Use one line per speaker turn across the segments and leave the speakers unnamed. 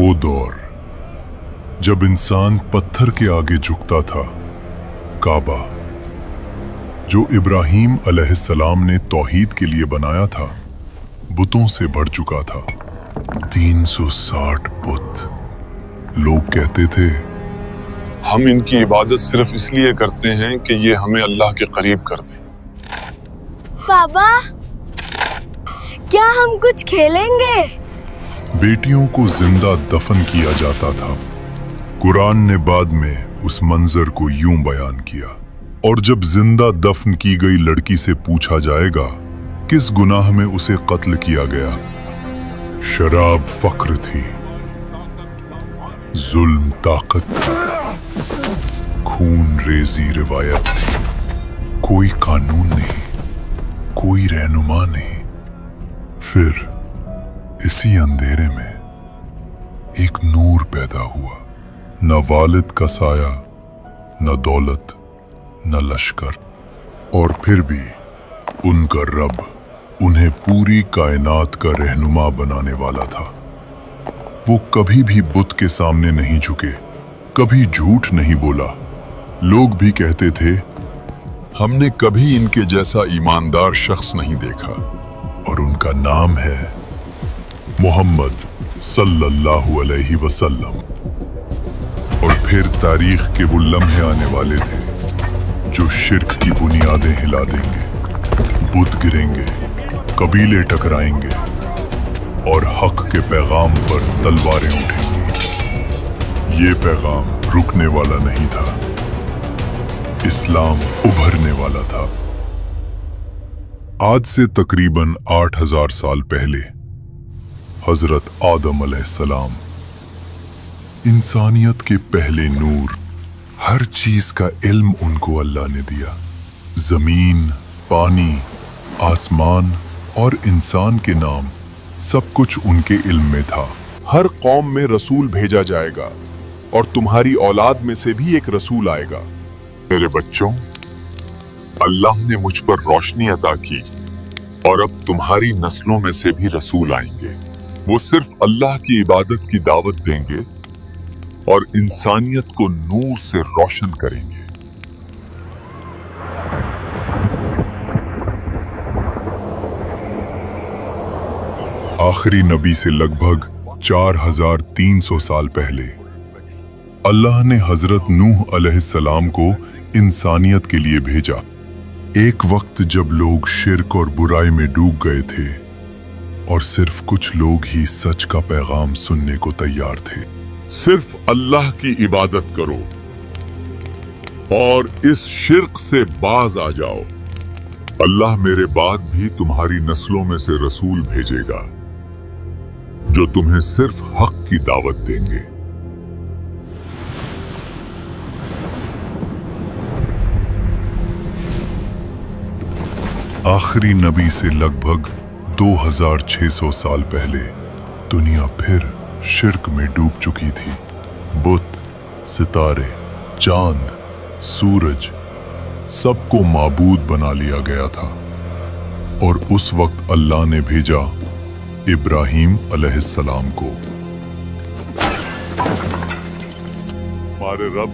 वो दौर जब इंसान पत्थर के आगे झुकता था, काबा जो इब्राहीम अलैहिस्सलाम ने तौहीद के लिए बनाया था, बुतों से भर चुका था। 360 बुत। लोग कहते थे,
हम इनकी इबादत सिर्फ इसलिए करते हैं कि ये हमें अल्लाह के करीब कर दे।
पापा, क्या हम कुछ खेलेंगे?
बेटियों को जिंदा दफन किया जाता था। कुरान ने बाद में उस मंजर को यूं बयान किया, और जब जिंदा दफन की गई लड़की से पूछा जाएगा किस गुनाह में उसे कत्ल किया गया, शराब फक्र थी, जुल्म ताकत था, खून रेजी रिवायत थी। कोई कानून नहीं, कोई रहनुमा नहीं। फिर इसी अंधेरे में एक नूर पैदा हुआ। न वालिद का साया, न दौलत, न लश्कर, और फिर भी उनका रब उन्हें पूरी कायनात का रहनुमा बनाने वाला था। वो कभी भी बुत के सामने नहीं झुके, कभी झूठ नहीं बोला। लोग भी कहते थे, हमने कभी इनके जैसा ईमानदार शख्स नहीं देखा। और उनका नाम है मोहम्मद सल्लल्लाहु अलैहि वसल्लम। और फिर तारीख के वो लम्हे आने वाले थे जो शिर्क की बुनियादें हिला देंगे। बुत गिरेंगे, कबीले टकराएंगे, और हक के पैगाम पर तलवारें उठेंगी। ये पैगाम रुकने वाला नहीं था, इस्लाम उभरने वाला था। आज से तकरीबन 8000 साल पहले हजरत आदम अलैहिस्सलाम, इंसानियत के पहले नूर, हर चीज का इल्म उनको अल्लाह ने दिया। जमीन, पानी, आसमान और इंसान के नाम, सब कुछ उनके इल्म में था।
हर कौम में रसूल भेजा जाएगा और तुम्हारी औलाद में से भी एक रसूल आएगा।
मेरे बच्चों, अल्लाह ने मुझ पर रोशनी अता की, और अब तुम्हारी नस्लों में से भी रसूल आएंगे। वो सिर्फ अल्लाह की इबादत की दावत देंगे और इंसानियत को नूर से रोशन करेंगे।
आखिरी नबी से लगभग 4300 साल पहले अल्लाह ने हजरत नूह अलैहिस्सलाम को इंसानियत के लिए भेजा। एक वक्त जब लोग शिर्क और बुराई में डूब गए थे और सिर्फ कुछ लोग ही सच का पैगाम सुनने को तैयार थे।
सिर्फ अल्लाह की इबादत करो और इस शिर्क से बाज आ जाओ। अल्लाह मेरे बाद भी तुम्हारी नस्लों में से रसूल भेजेगा जो तुम्हें सिर्फ हक की दावत देंगे।
आखिरी नबी से लगभग 2600 साल पहले दुनिया फिर शिर्क में डूब चुकी थी। बुत, सितारे, चांद, सूरज, सबको माबूद बना लिया गया था। और उस वक्त अल्लाह ने भेजा इब्राहीम अलैहिस्सलाम को।
हमारे रब,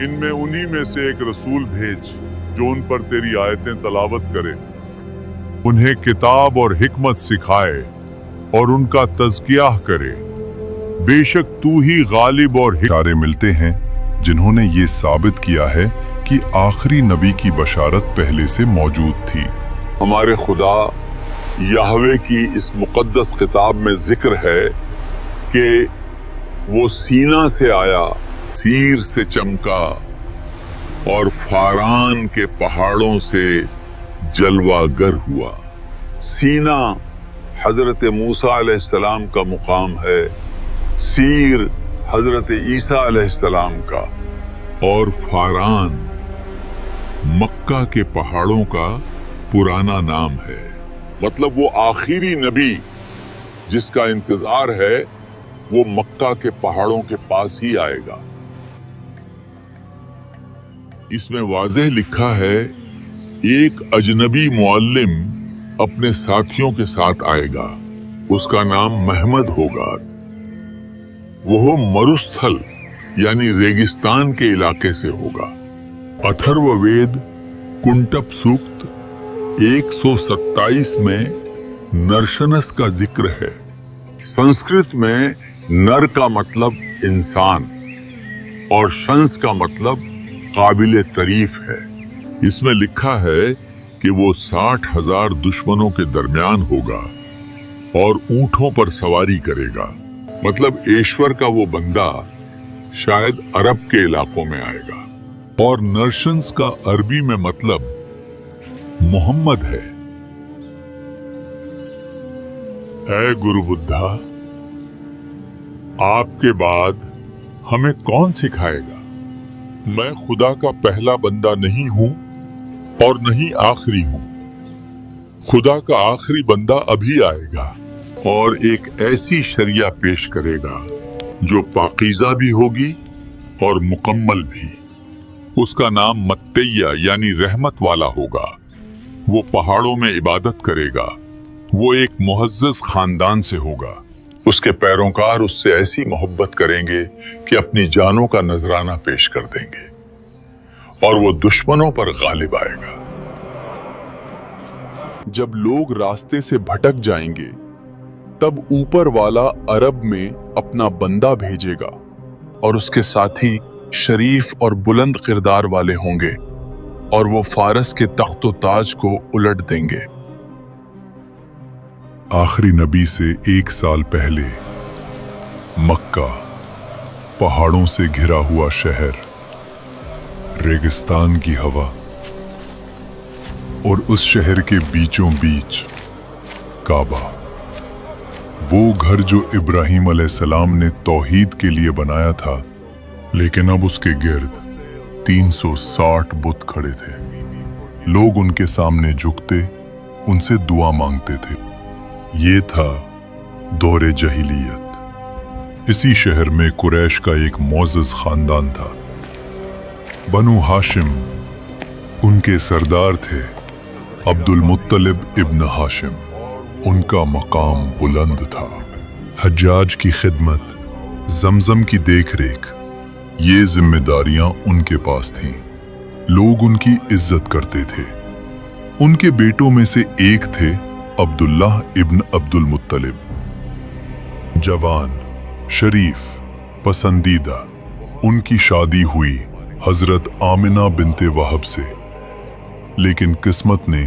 इनमें उन्हीं में से एक रसूल भेज जो उन पर तेरी आयतें तलावत करे, उन्हें किताब और हिकमत सिखाए और उनका तज़किया करे। बेशक तू ही गालिब और
इशारे मिलते हैं जिन्होंने ये साबित किया है कि आखिरी नबी की बशारत पहले से मौजूद थी।
हमारे खुदा याहवे की इस मुक़द्दस किताब में जिक्र है कि वो सीना से आया, सीर से चमका और फारान के पहाड़ों से जलवागर हुआ। सीना हजरत मूसा अलैहिस्सलाम का मुकाम है, सीर हजरत ईसा अलैहिस्सलाम का, और फारान मक्का के पहाड़ों का पुराना नाम है। मतलब वो आखिरी नबी जिसका इंतजार है वो मक्का के पहाड़ों के पास ही आएगा। इसमें वाज़ेह लिखा है, एक अजनबी मुअल्लिम अपने साथियों के साथ आएगा, उसका नाम महमद होगा। वो मरुस्थल यानी रेगिस्तान के इलाके से होगा। अथर्ववेद कुंटप सूक्त 127 में नरशनस का जिक्र है। संस्कृत में नर का मतलब इंसान और शंस का मतलब काबिले तारीफ है। इसमें लिखा है कि वो 60,000 दुश्मनों के दरमियान होगा और ऊंटों पर सवारी करेगा। मतलब ईश्वर का वो बंदा शायद अरब के इलाकों में आएगा। और नरशंस का अरबी में मतलब मोहम्मद है। ऐ गुरु बुद्धा, आपके बाद हमें कौन सिखाएगा? मैं खुदा का पहला बंदा नहीं हूं और नहीं आखिरी हूं। खुदा का आखिरी बंदा अभी आएगा और एक ऐसी शरिया पेश करेगा जो पाकीज़ा भी होगी और मुकम्मल भी। उसका नाम मत्तैया यानी रहमत वाला होगा। वो पहाड़ों में इबादत करेगा। वो एक मुअज़्ज़ज़ खानदान से होगा। उसके पैरोकार उससे ऐसी मोहब्बत करेंगे कि अपनी जानों का नजराना पेश कर देंगे और वो दुश्मनों पर गालिब आएगा।
जब लोग रास्ते से भटक जाएंगे तब ऊपर वाला अरब में अपना बंदा भेजेगा और उसके साथी शरीफ और बुलंद किरदार वाले होंगे और वो फारस के तख्त व ताज को उलट देंगे।
आखिरी नबी से 1 साल पहले मक्का पहाड़ों से घिरा हुआ शहर, रेगिस्तान की हवा और उस शहर के बीचों बीच काबा, वो घर जो इब्राहिम अलैहिस्सलाम ने तौहीद के लिए बनाया था, लेकिन अब उसके गिर्द 360 बुत खड़े थे। लोग उनके सामने झुकते, उनसे दुआ मांगते थे। ये था दौरे जहीलियत। इसी शहर में कुरैश का एक मुअज़्ज़ज़ खानदान था। बनु हाशिम उनके सरदार थे। अब्दुल मुत्तलिब इब्न हाशिम, उनका मकाम बुलंद था। हज्जाज की खिदमत, जमजम की देखरेख, ये जिम्मेदारियां उनके पास थीं। लोग उनकी इज्जत करते थे। उनके बेटों में से एक थे अब्दुल्लाह इब्न अब्दुल मुत्तलिब, जवान, शरीफ, पसंदीदा। उनकी शादी हुई हजरत आमिना बिनते वहब से, लेकिन किस्मत ने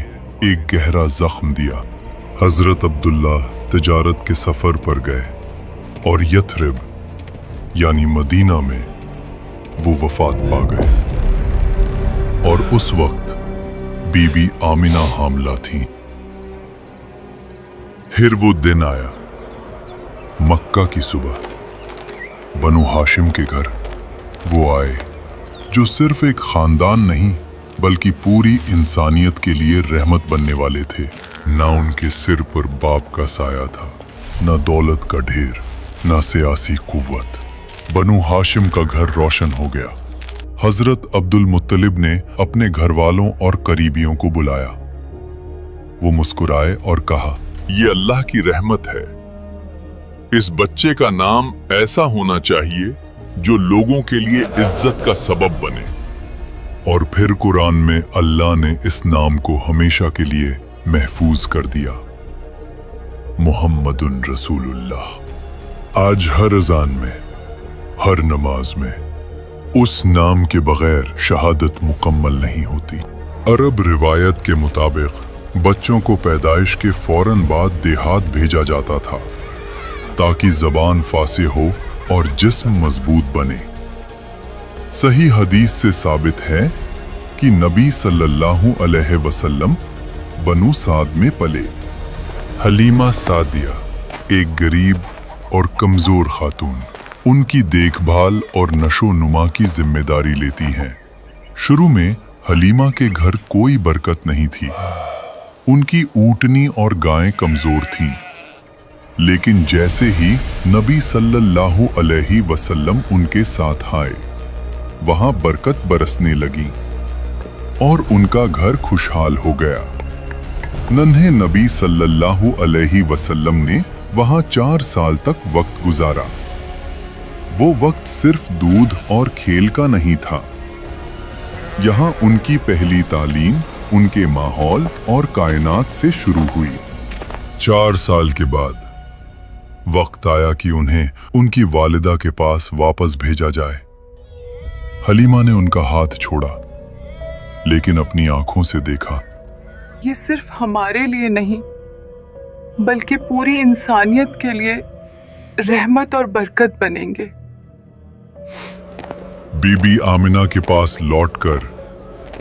एक गहरा जख्म दिया। हजरत अब्दुल्लाह तिजारत के सफर पर गए और यथरिब यानी मदीना में वो वफात पा गए और उस वक्त बीबी आमिना हामला थी। फिर वो दिन आया, मक्का की सुबह। बनु हाशिम के घर वो आए जो सिर्फ एक खानदान नहीं बल्कि पूरी इंसानियत के लिए रहमत बनने वाले थे। ना उनके सिर पर बाप का साया था, ना दौलत का ढेर, ना सियासी कुव्वत। बनु हाशिम का घर रोशन हो गया। हजरत अब्दुल मुत्तलिब ने अपने घर वालों और करीबियों को बुलाया। वो मुस्कुराए और कहा, ये अल्लाह की रहमत है। इस बच्चे का नाम ऐसा होना चाहिए जो लोगों के लिए इज्जत का सबब बने। और फिर कुरान में अल्लाह ने इस नाम को हमेशा के लिए महफूज कर दिया, मुहम्मदुन रसूलुल्लाह। आज हर अज़ान में, हर नमाज में उस नाम के बगैर शहादत मुकम्मल नहीं होती। अरब रिवायत के मुताबिक बच्चों को पैदाइश के फौरन बाद देहात भेजा जाता था ताकि ज़बान फासिह हो और जिस्म मजबूत बने। सही हदीस से साबित है कि नबी सल्लल्लाहु अलैहि वसल्लम बनु साद में पले। हलीमा सादिया एक गरीब और कमजोर खातून उनकी देखभाल और नशो नुमा की जिम्मेदारी लेती हैं। शुरू में हलीमा के घर कोई बरकत नहीं थी। उनकी ऊँटनी और गायें कमजोर थीं, लेकिन जैसे ही नबी सल्लल्लाहु अलैहि वसल्लम उनके साथ आए, वहां बरकत बरसने लगी और उनका घर खुशहाल हो गया। नन्हे नबी सल्लल्लाहु अलैहि वसल्लम ने वहां 4 साल तक वक्त गुजारा। वो वक्त सिर्फ दूध और खेल का नहीं था। यहाँ उनकी पहली तालीम उनके माहौल और कायनात से शुरू हुई। 4 साल के बाद वक्त आया कि उन्हें उनकी वालिदा के पास वापस भेजा जाए। हलीमा ने उनका हाथ छोड़ा, लेकिन अपनी आंखों से देखा।
ये सिर्फ हमारे लिए नहीं, बल्कि पूरी इंसानियत के लिए रहमत और बरकत बनेंगे।
बीबी आमिना के पास लौटकर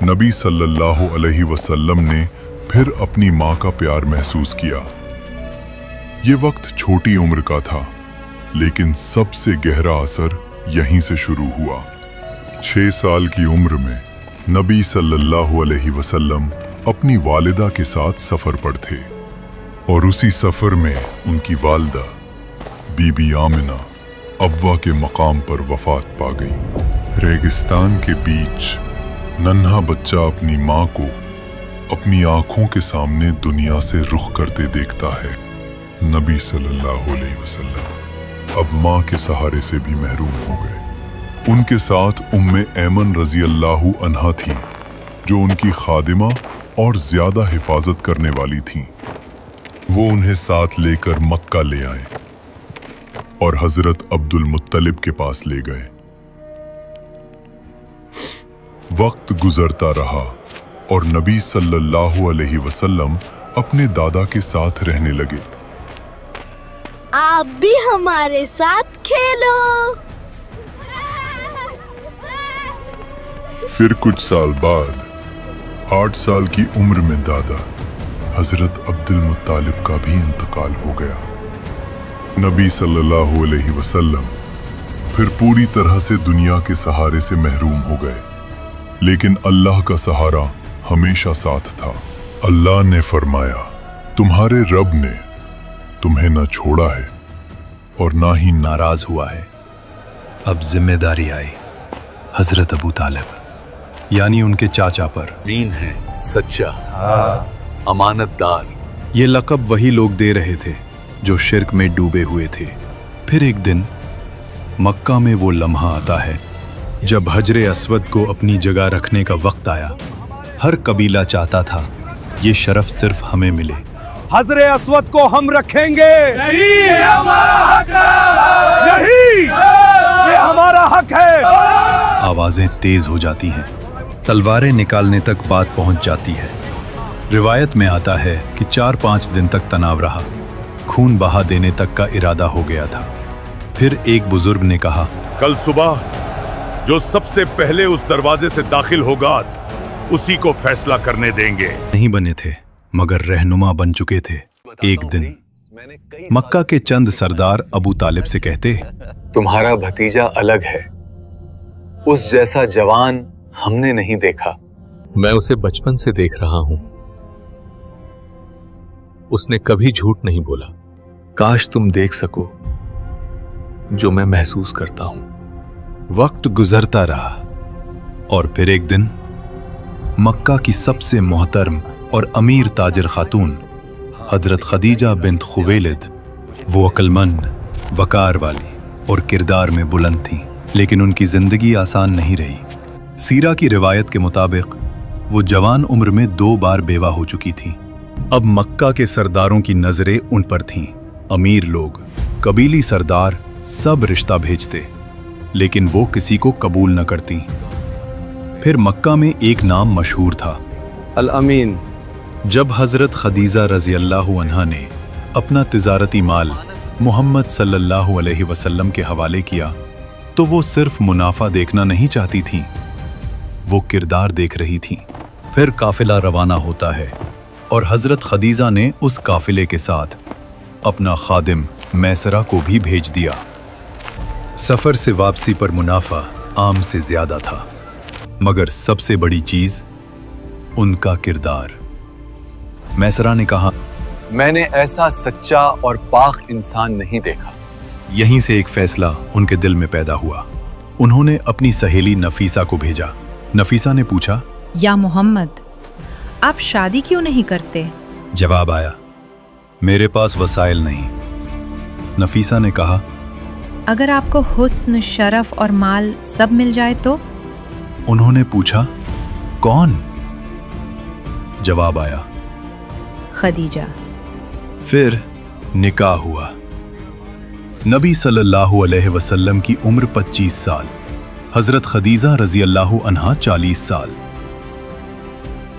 नबी सल्लल्लाहु अलैहि वसल्लम ने फिर अपनी माँ का प्यार महसूस किया। ये वक्त छोटी उम्र का था, लेकिन सबसे गहरा असर यहीं से शुरू हुआ। 6 साल की उम्र में नबी सल्लल्लाहु अलैहि वसल्लम अपनी वालिदा के साथ सफर पर थे, और उसी सफर में उनकी वालिदा बीबी आमिना अब्वा के मकाम पर वफात पा गई। रेगिस्तान के बीच नन्हा बच्चा अपनी माँ को अपनी आंखों के सामने दुनिया से रुख करते देखता है। नबी सल्लल्लाहु अलैहि वसल्लम अब माँ के सहारे से भी महरूम हो गए। उनके साथ उम्मे ऐमन रजी अल्लाहु अन्हा थी, जो उनकी खादिमा और ज्यादा हिफाजत करने वाली थीं। वो उन्हें साथ लेकर मक्का ले आए और हजरत अब्दुल मुत्तलिब के पास ले गए। वक्त गुजरता रहा और नबी सल्लल्लाहु अलैहि वसल्लम अपने दादा के साथ रहने लगे।
आप भी हमारे साथ खेलो।
फिर कुछ साल बाद 8 साल की उम्र में दादा हजरत अब्दुल मुत्तालिब का भी इंतकाल हो गया। नबी सल्लल्लाहु अलैहि वसल्लम फिर पूरी तरह से दुनिया के सहारे से महरूम हो गए, लेकिन अल्लाह का सहारा हमेशा साथ था। अल्लाह ने फरमाया, तुम्हारे रब ने तुम्हें न छोड़ा है और ना ही
नाराज हुआ है। अब जिम्मेदारी आई हजरत अबू तालिब यानी उनके चाचा पर।
अमीन है, सच्चा, अमानतदार।
ये लक़ब वही लोग दे रहे थे जो शिर्क में डूबे हुए थे। फिर एक दिन मक्का में वो लम्हा आता है जब हजरे अस्वद को अपनी जगह रखने का वक्त आया। हर कबीला चाहता था ये शरफ सिर्फ हमें मिले।
हजरे अस्वद को हम रखेंगे, यही हमारा हक है, यही ये हमारा हक है।
आवाजें तेज हो जाती हैं, तलवारें निकालने तक बात पहुंच जाती है। रिवायत में आता है कि 4-5 दिन तक तनाव रहा, खून बहा देने तक का इरादा हो गया था। फिर एक बुजुर्ग ने कहा,
कल सुबह जो सबसे पहले उस दरवाजे से दाखिल होगा उसी को फैसला करने देंगे।
नहीं बने थे मगर रहनुमा बन चुके थे। एक दिन मक्का के चंद सरदार अबू तालिब से कहते,
तुम्हारा भतीजा अलग है, उस जैसा जवान हमने नहीं देखा।
मैं उसे बचपन से देख रहा हूं, उसने कभी झूठ नहीं बोला। काश तुम देख सको जो मैं महसूस करता हूं।
वक्त गुजरता रहा और फिर एक दिन मक्का की सबसे मोहतरम और अमीर ताजिर खातून हजरत खदीजा बिन्त खुवैलिद, वो अक्लमंद, वकार वाली और किरदार में बुलंद थीं, लेकिन उनकी जिंदगी आसान नहीं रही। सीरा की रिवायत के मुताबिक वो जवान उम्र में 2 बार बेवा हो चुकी थीं। अब मक्का के सरदारों की नजरें उन पर थीं। अमीर लोग, कबीली सरदार सब रिश्ता भेजते, लेकिन वो किसी को कबूल न करती। फिर मक्का में एक नाम मशहूर था,
अल अमीन।
जब हजरत खदीजा रजी अल्लाहु अन्हा ने अपना तिजारती माल मोहम्मद सल्लल्लाहु अलैहि वसल्लम के हवाले किया, तो वो सिर्फ मुनाफा देखना नहीं चाहती थीं, वो किरदार देख रही थीं। फिर काफिला रवाना होता है और हजरत खदीजा ने उस काफिले के साथ अपना खादिम मैसरा को भी भेज दिया। सफर से वापसी पर मुनाफा आम से ज्यादा था, मगर सबसे बड़ी चीज उनका किरदार। मैसरा ने कहा,
मैंने ऐसा सच्चा और पाक इंसान नहीं देखा।
यहीं से एक फैसला उनके दिल में पैदा हुआ। उन्होंने अपनी सहेली नफीसा को भेजा। नफीसा ने पूछा,
या मोहम्मद, आप शादी क्यों नहीं करते?
जवाब आया, मेरे पास वसाइल नहीं। नफीसा ने कहा,
अगर आपको हुस्न, शरफ और माल सब मिल जाए तो?
उन्होंने पूछा, कौन? जवाब आया,
खदीजा।
फिर निकाह हुआ। नबी सल्लल्लाहु अलैहि वसल्लम की उम्र 25 साल, हजरत खदीजा रजी अल्लाह अन्हा 40 साल।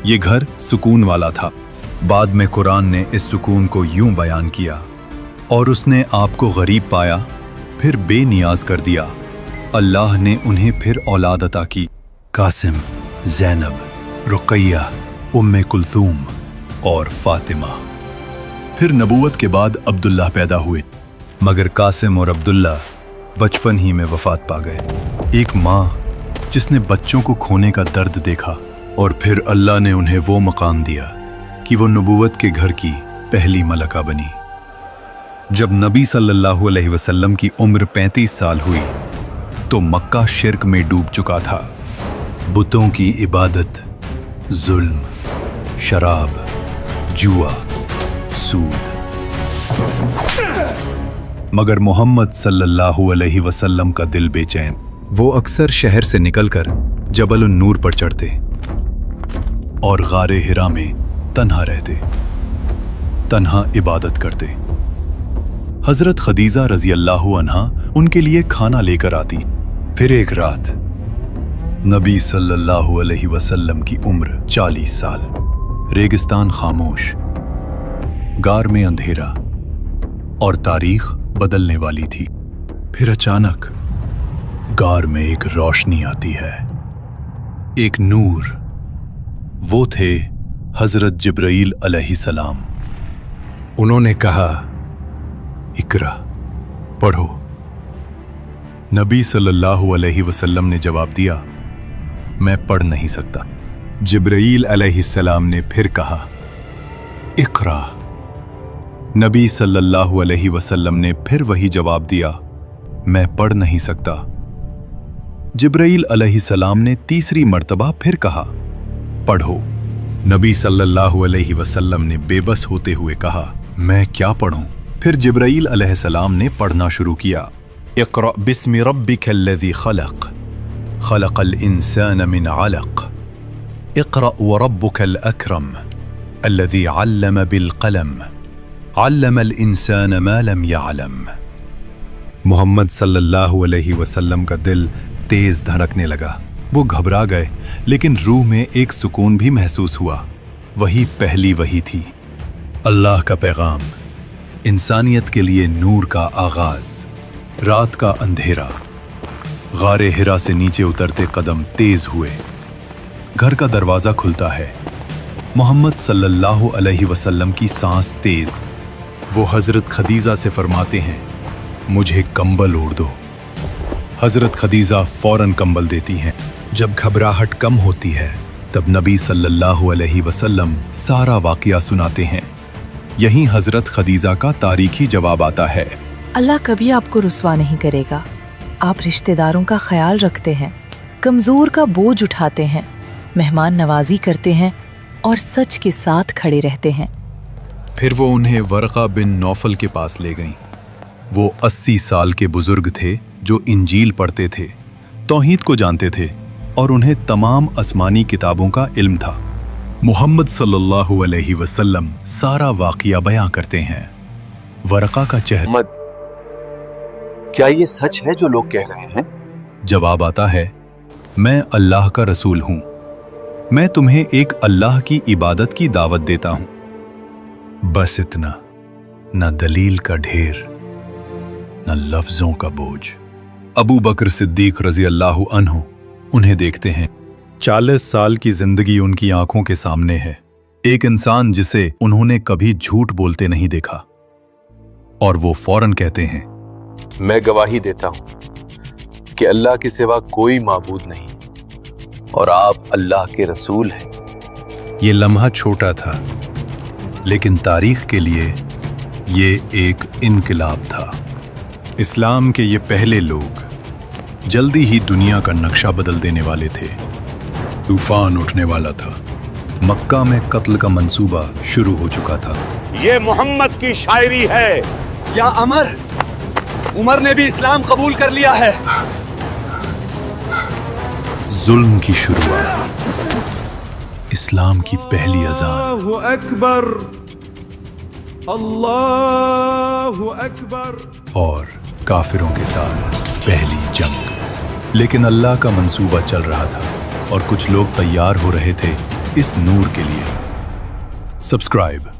ये घर सुकून वाला था। बाद में कुरान ने इस सुकून को यूं बयान किया, और उसने आपको गरीब पाया, फिर बेनियाज कर दिया। अल्लाह ने उन्हें फिर औलाद अता की। कासिम, ज़ैनब, रुक़ैया, उम्मे कुलथूम और फातिमा। फिर नबूवत के बाद अब्दुल्ला पैदा हुए, मगर कासिम और अब्दुल्ला बचपन ही में वफात पा गए। एक माँ जिसने बच्चों को खोने का दर्द देखा, और फिर अल्लाह ने उन्हें वो मकाम दिया कि वो नबूवत के घर की पहली मलका बनी। जब नबी सल्लल्लाहु अलैहि वसल्लम की उम्र 35 साल हुई तो मक्का शिर्क में डूब चुका था। बुतों की इबादत, जुल्म, शराब, जुआ, सूद। मगर मोहम्मद सल्लल्लाहु अलैहि वसल्लम का दिल बेचैन। वो अक्सर शहर से निकलकर जबल नूर पर चढ़ते और गारे हिरा में तन्हा रहते, तन्हा इबादत करते। हजरत खदीजा रजी अल्लाह अन्हा उनके लिए खाना लेकर आती। फिर एक रात नबी सल्लल्लाहु अलैहि वसल्लम की उम्र 40 साल, रेगिस्तान खामोश, गार में अंधेरा और तारीख बदलने वाली थी। फिर अचानक गार में एक रोशनी आती है, एक नूर। वो थे हजरत जिब्राईल अलैहिस्सलाम। उन्होंने कहा, इकरा, पढ़ो। नबी सल्लल्लाहु अलैहि वसल्लम ने जवाब दिया, मैं पढ़ नहीं सकता। जिब्राईल अलैहिस्सलाम ने फिर कहा, इकरा। नबी सल्लल्लाहु अलैहि वसल्लम ने फिर वही जवाब दिया, मैं पढ़ नहीं सकता। जिब्राईल अलैहिस्सलाम ने तीसरी मर्तबा फिर कहा, पढ़ो। नबी सल्लल्लाहु अलैहि वसल्लम ने बेबस होते हुए कहा, मैं क्या पढ़ूं? फिर जिब्राईल अलैहिस्सलाम ने पढ़ना शुरू किया, इक़रा बिस्मि रब्बिकल्लज़ी खलक़, खलक़ल इंसान मिन अलक़, इक़रा व रब्बुकल अकरम, अल्लज़ी अल्लम बिल क़लम, अल्लमल इंसान मा लम यअलम। मोहम्मद सल्लल्लाहु अलैहि वसल्लम का दिल तेज धड़कने लगा। वो घबरा गए, लेकिन रूह में एक सुकून भी महसूस हुआ। वही पहली वही थी, अल्लाह का पैगाम, इंसानियत के लिए नूर का आगाज। रात का अंधेरा, गारे हिरा से नीचे उतरते कदम तेज हुए। घर का दरवाजा खुलता है। मोहम्मद सल्लल्लाहु अलैहि वसल्लम की सांस तेज। वो हजरत खदीजा से फरमाते हैं, मुझे कंबल ओढ़ दो। हजरत खदीजा फौरन कंबल देती हैं। जब घबराहट कम होती है तब नबी सल्लल्लाहु अलैहि वसल्लम सारा वाक़या सुनाते हैं। यहीं हजरत खदीजा का तारीखी जवाब आता है,
अल्लाह कभी आपको रुस्वा नहीं करेगा। आप रिश्तेदारों का ख्याल रखते हैं, कमज़ोर का बोझ उठाते हैं, मेहमान नवाजी करते हैं और सच के साथ खड़े रहते हैं।
फिर वो उन्हें वरक़ा बिन नौफल के पास ले गईं। वो 80 साल के बुजुर्ग थे जो इंजील पढ़ते थे, तौहीद को जानते थे और उन्हें तमाम आसमानी किताबों का इल्म था। मोहम्मद सल्लल्लाहु अलैहि वसल्लम सारा वाक़या बयां करते हैं। वरक़ा का चेहरा,
क्या ये सच है जो लोग कह रहे हैं?
जवाब आता है, मैं अल्लाह का रसूल हूं। मैं तुम्हें एक अल्लाह की इबादत की दावत देता हूं। बस इतना, न दलील का ढेर, न लफ्जों का बोझ। अबू बकर सिद्दीक रजी अल्लाह अन्हु उन्हें देखते हैं। 40 साल की जिंदगी उनकी आंखों के सामने है। एक इंसान जिसे उन्होंने कभी झूठ बोलते नहीं देखा, और वो फौरन कहते हैं,
मैं गवाही देता हूं कि अल्लाह के सिवा कोई माबूद नहीं और आप अल्लाह के रसूल हैं।
ये लम्हा छोटा था, लेकिन तारीख के लिए ये एक इनकलाब था। इस्लाम के ये पहले लोग जल्दी ही दुनिया का नक्शा बदल देने वाले थे। तूफान उठने वाला था। मक्का में कत्ल का मंसूबा शुरू हो चुका था।
ये मोहम्मद की शायरी है।
या अमर,
उमर ने भी इस्लाम कबूल कर लिया है।
जुल्म की शुरुआत, इस्लाम की पहली अजान,
अल्लाहु अकबर, अल्लाहु अकबर,
और काफिरों के साथ पहली जंग। लेकिन अल्लाह का मंसूबा चल रहा था और कुछ लोग तैयार हो रहे थे इस नूर के लिए। सब्सक्राइब